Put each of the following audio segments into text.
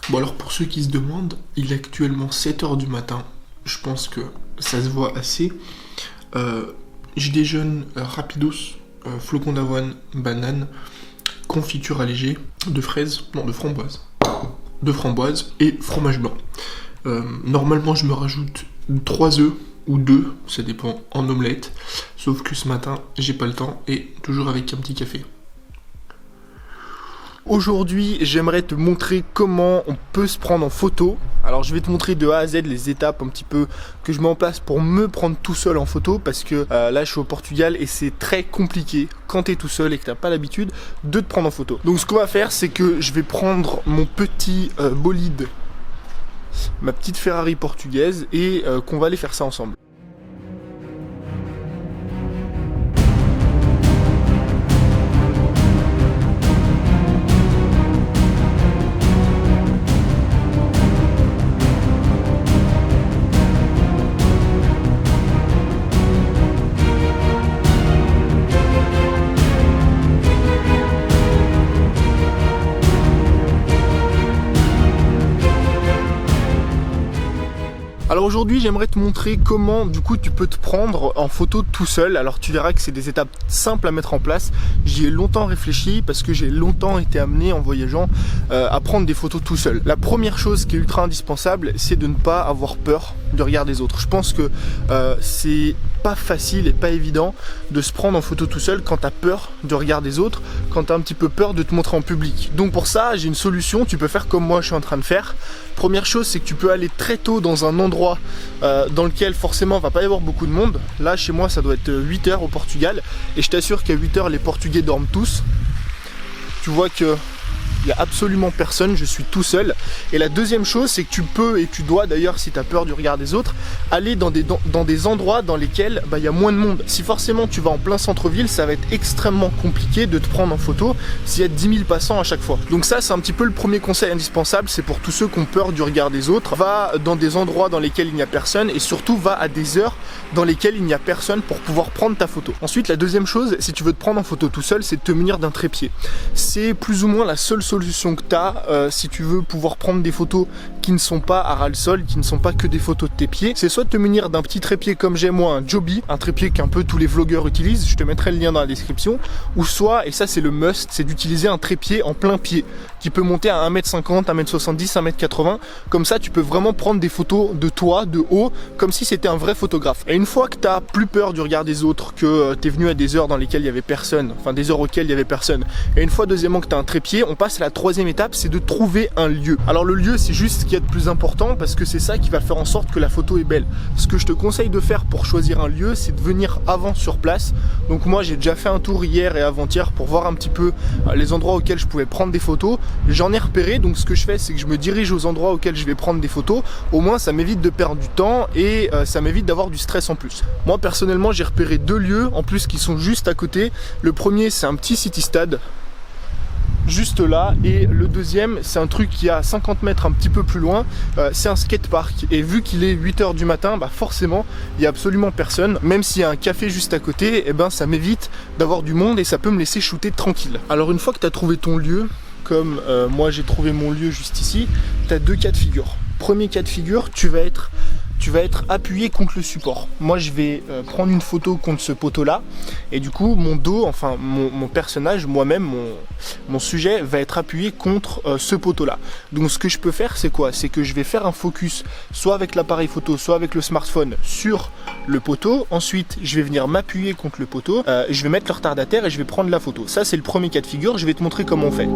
Bon alors pour ceux qui se demandent, il est actuellement 7h du matin, je pense que ça se voit assez. Je déjeune rapidos, flocons d'avoine, banane, confiture allégée, de fraises, non de framboises et fromage blanc. Normalement je me rajoute 3 œufs ou 2, ça dépend, en omelette, sauf que ce matin j'ai pas le temps et toujours avec un petit café. Aujourd'hui, j'aimerais te montrer comment on peut se prendre en photo. Alors je vais te montrer de A à Z les étapes un petit peu que je mets en place pour me prendre tout seul en photo, parce que là je suis au Portugal et c'est très compliqué quand tu es tout seul et que tu n'as pas l'habitude de te prendre en photo. Donc ce qu'on va faire, c'est que je vais prendre mon petit bolide, ma petite Ferrari portugaise, et qu'on va aller faire ça ensemble. Alors aujourd'hui j'aimerais te montrer comment du coup tu peux te prendre en photo tout seul. Alors tu verras que c'est des étapes simples à mettre en place. J'y ai longtemps réfléchi parce que j'ai longtemps été amené en voyageant à prendre des photos tout seul. La première chose qui est ultra indispensable, c'est de ne pas avoir peur du regard des autres. Je pense que c'est pas facile et pas évident de se prendre en photo tout seul quand tu as peur du regard des autres, quand tu as un petit peu peur de te montrer en public. Donc pour ça j'ai une solution, tu peux faire comme moi je suis en train de faire. Première chose, c'est que tu peux aller très tôt dans un endroit dans lequel forcément il va pas y avoir beaucoup de monde. Là chez moi ça doit être 8h au Portugal et je t'assure qu'à 8h les Portugais dorment tous. Tu vois que il n'y a absolument personne, je suis tout seul. Et la deuxième chose, c'est que tu peux, et tu dois d'ailleurs si tu as peur du regard des autres, aller dans des endroits dans lesquels il y a moins de monde. Si forcément tu vas en plein centre-ville, ça va être extrêmement compliqué de te prendre en photo s'il y a 10 000 passants à chaque fois. Donc ça c'est un petit peu le premier conseil indispensable, c'est pour tous ceux qui ont peur du regard des autres. Va dans des endroits dans lesquels il n'y a personne et surtout va à des heures dans lesquelles il n'y a personne pour pouvoir prendre ta photo. Ensuite la deuxième chose, si tu veux te prendre en photo tout seul, c'est de te munir d'un trépied. C'est plus ou moins la seule solution que tu as si tu veux pouvoir prendre des photos qui ne sont pas à ras le sol, qui ne sont pas que des photos de tes pieds. C'est soit de te munir d'un petit trépied comme j'ai moi, un Joby, un trépied qu'un peu tous les vlogueurs utilisent, je te mettrai le lien dans la description, ou soit, et ça c'est le must, c'est d'utiliser un trépied en plein pied qui peut monter à 1m50, 1m70, 1m80, comme ça tu peux vraiment prendre des photos de toi, de haut, comme si c'était un vrai photographe. Et une fois que tu as plus peur du regard des autres, que tu es venu à des heures dans lesquelles il y avait personne, enfin des heures auxquelles il y avait personne, et une fois deuxièmement que tu as un trépied, on passe à la troisième étape, c'est de trouver un lieu. Alors le lieu c'est juste ce qu'il y a de plus important parce que c'est ça qui va faire en sorte que la photo est belle. Ce que je te conseille de faire pour choisir un lieu, c'est de venir avant sur place. Donc moi j'ai déjà fait un tour hier et avant-hier pour voir un petit peu les endroits auxquels je pouvais prendre des photos. J'en ai repéré, donc ce que je fais c'est que je me dirige aux endroits auxquels je vais prendre des photos. Au moins ça m'évite de perdre du temps et ça m'évite d'avoir du stress en plus. Moi personnellement j'ai repéré 2 lieux en plus qui sont juste à côté. Le premier c'est un petit city stade juste là, et le deuxième c'est un truc qui est à 50 mètres un petit peu plus loin, c'est un skatepark, et vu qu'il est 8h du matin, forcément il n'y a absolument personne. Même s'il y a un café juste à côté, et ça m'évite d'avoir du monde et ça peut me laisser shooter tranquille. Alors une fois que tu as trouvé ton lieu, comme moi j'ai trouvé mon lieu juste ici, tu as 2 cas de figure. Premier cas de figure, tu vas être appuyé contre le support. Moi je vais prendre une photo contre ce poteau là et du coup mon dos, enfin mon personnage, moi-même, mon sujet va être appuyé contre ce poteau là. Donc ce que je peux faire c'est quoi? C'est que je vais faire un focus soit avec l'appareil photo, soit avec le smartphone sur le poteau. Ensuite je vais venir m'appuyer contre le poteau, je vais mettre le retardataire et je vais prendre la photo. Ça c'est le premier cas de figure, je vais te montrer comment on fait.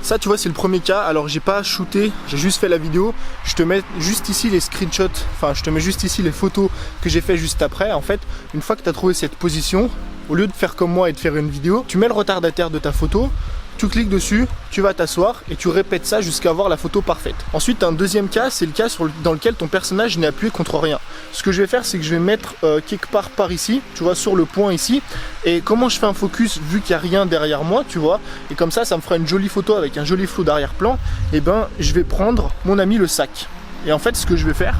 Ça tu vois c'est le premier cas, alors j'ai pas shooté, j'ai juste fait la vidéo, je te mets juste ici les screenshots, enfin je te mets juste ici les photos que j'ai fait juste après. En fait une fois que tu as trouvé cette position, au lieu de faire comme moi et de faire une vidéo, tu mets le retardataire de ta photo, tu cliques dessus, tu vas t'asseoir et tu répètes ça jusqu'à avoir la photo parfaite. Ensuite, un deuxième cas, c'est le cas dans lequel ton personnage n'est appuyé contre rien. Ce que je vais faire, c'est que je vais mettre quelque part par ici, tu vois, sur le point ici. Et comment je fais un focus vu qu'il n'y a rien derrière moi, tu vois, et comme ça me fera une jolie photo avec un joli flou d'arrière-plan. Et ben, je vais prendre mon ami le sac. Et en fait, ce que je vais faire,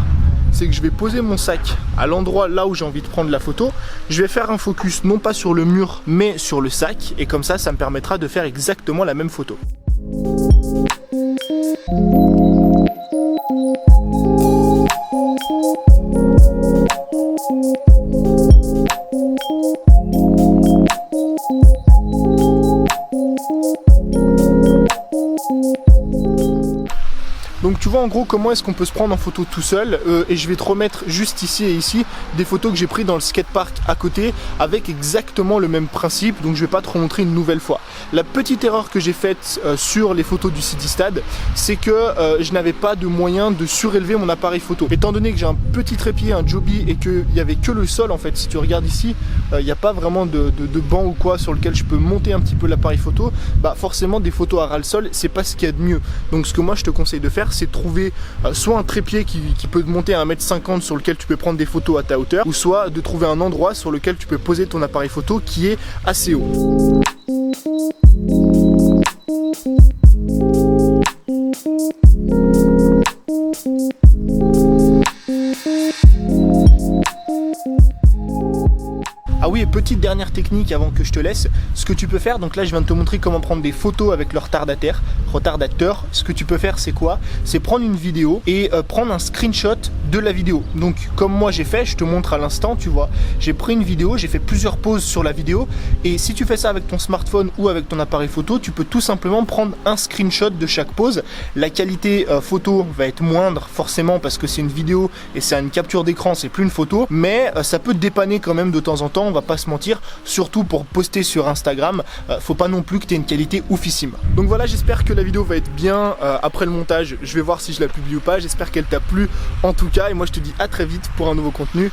c'est que je vais poser mon sac à l'endroit là où j'ai envie de prendre la photo. Je vais faire un focus non pas sur le mur, mais sur le sac. Et comme ça me permettra de faire exactement la même photo. Donc tu vois en gros comment est-ce qu'on peut se prendre en photo tout seul et je vais te remettre juste ici et ici des photos que j'ai prises dans le skatepark à côté avec exactement le même principe, donc je vais pas te remontrer une nouvelle fois. La petite erreur que j'ai faite sur les photos du CityStad, c'est que je n'avais pas de moyen de surélever mon appareil photo. Étant donné que j'ai un petit trépied, un Joby et qu'il n'y avait que le sol en fait, si tu regardes ici, il n'y a pas vraiment de banc ou quoi sur lequel je peux monter un petit peu l'appareil photo, bah forcément des photos à ras le sol, c'est pas ce qu'il y a de mieux. Donc ce que moi je te conseille de faire, c'est trouver soit un trépied qui peut te monter à 1,50 m sur lequel tu peux prendre des photos à ta hauteur, ou soit de trouver un endroit sur lequel tu peux poser ton appareil photo qui est assez haut. Ah oui, et petite dernière technique avant que je te laisse, ce que tu peux faire, donc là je viens de te montrer comment prendre des photos avec le retardateur. Ce que tu peux faire c'est quoi? C'est prendre une vidéo et prendre un screenshot de la vidéo. Donc comme moi j'ai fait, je te montre à l'instant, tu vois, j'ai pris une vidéo, j'ai fait plusieurs pauses sur la vidéo et si tu fais ça avec ton smartphone ou avec ton appareil photo, tu peux tout simplement prendre un screenshot de chaque pause. La qualité photo va être moindre forcément parce que c'est une vidéo et c'est une capture d'écran, c'est plus une photo, mais ça peut te dépanner quand même de temps en temps, on va pas se mentir, surtout pour poster sur Instagram, faut pas non plus que tu aies une qualité oufissime. Donc voilà, j'espère que la vidéo va être bien après le montage, je vais voir si je la publie ou pas, j'espère qu'elle t'a plu en tout cas et moi je te dis à très vite pour un nouveau contenu.